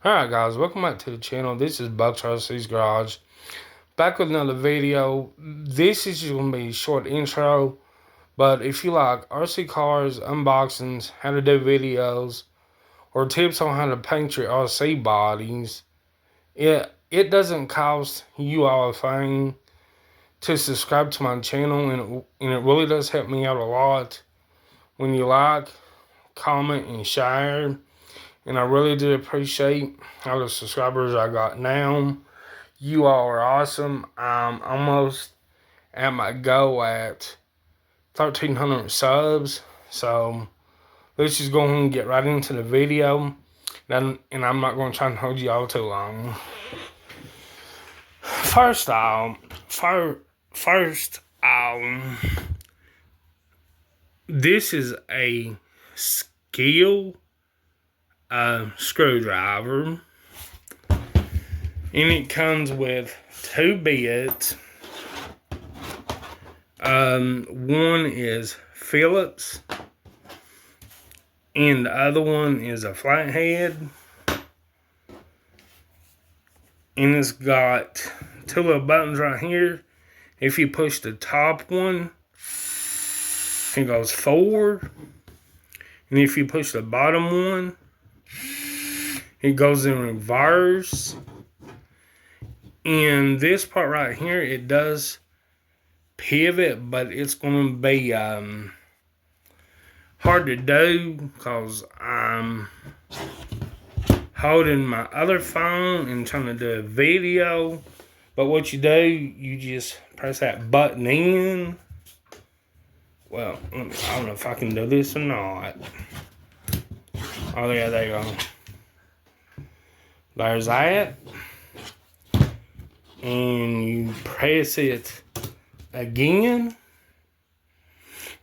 Alright guys, welcome back to the channel. This is Bucks RC's Garage. Back with another video. This is just going to be a short intro. But if you like RC cars, unboxings, how to do videos, or tips on how to paint your RC bodies, it doesn't cost you all a thing to subscribe to my channel. And it really does help me out a lot when you like, comment, and share. And I really do appreciate all the subscribers I got now. You all are awesome. I'm almost at my goal at 1,300 subs. So let's just go ahead and get right into the video. And I'm not going to try and hold you all too long. First, this is a Skil screwdriver, and it comes with two bits. One is Phillips, and the other one is a flathead, and it's got two little buttons right here. If you push the top one, it goes forward, and if you push the bottom one, it goes in reverse. And this part right here, it does pivot, but it's going to be hard to do because I'm holding my other phone and trying to do a video. But what you do, you just press that button in. Well, I don't know if I can do this or not. Oh yeah, there you go. There's that. And you press it again.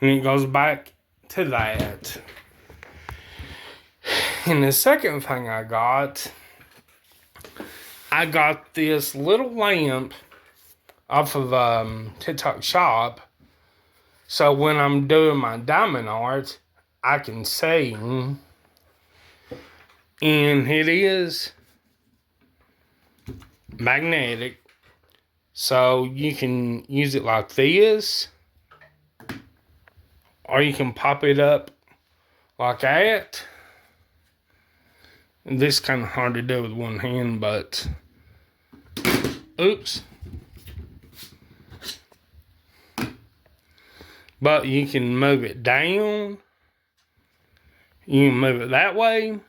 And it goes back to that. And the second thing I got this little lamp off of TikTok Shop. So when I'm doing my diamond art, I can see. And it is magnetic, so you can use it like this, or you can pop it up like that. And this is kind of hard to do with one hand, but oops. But you can move it down. You can move it that way.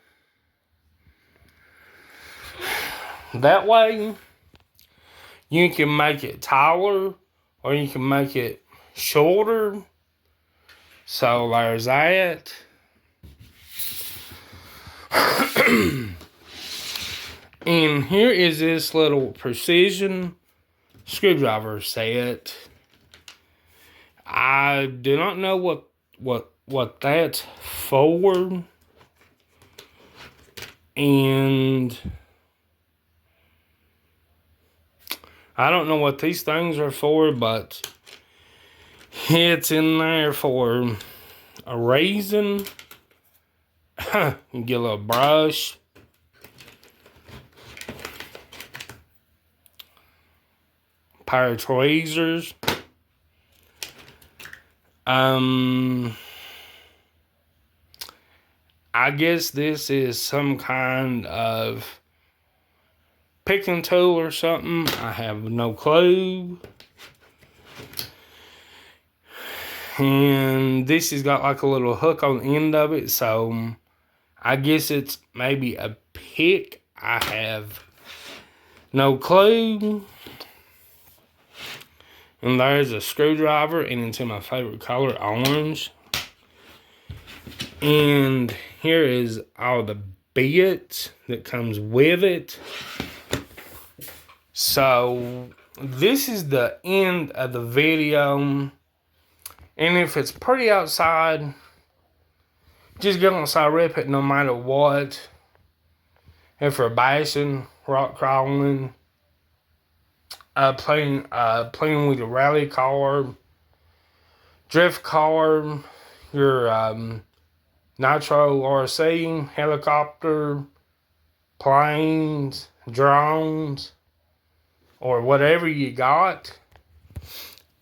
That way, you can make it taller, or you can make it shorter. So there's that. And here is this little precision screwdriver set. I do not know what that's for. And I don't know what these things are for, but it's in there for a reason. You get a little brush. Pair of tweezers. I guess this is some kind of picking tool or something. I have no clue. And this has got like a little hook on the end of it, so I guess it's maybe a pick. I have no clue. And there's a screwdriver, and it's in my favorite color, orange. And here is all the bits that comes with it. So this is the end of the video. And if it's pretty outside, just get outside, rip it no matter what. If we're bashing, rock crawling, playing with a rally car, drift car, your Nitro RC, helicopter, planes, drones, or whatever you got.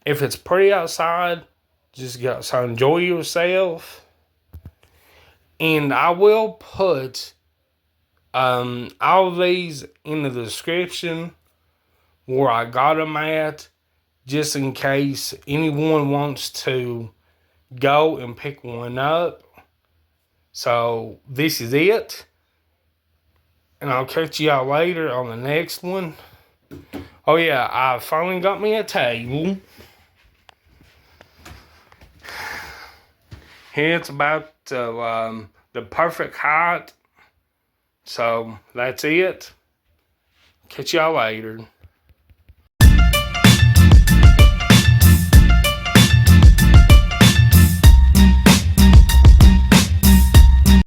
If it's pretty outside, just go outside, enjoy yourself. And I will put all of these in the description where I got them at, just in case anyone wants to go and pick one up. So this is it. And I'll catch y'all later on the next one. Oh yeah, I finally got me a table. It's about the perfect height. So that's it. Catch y'all later.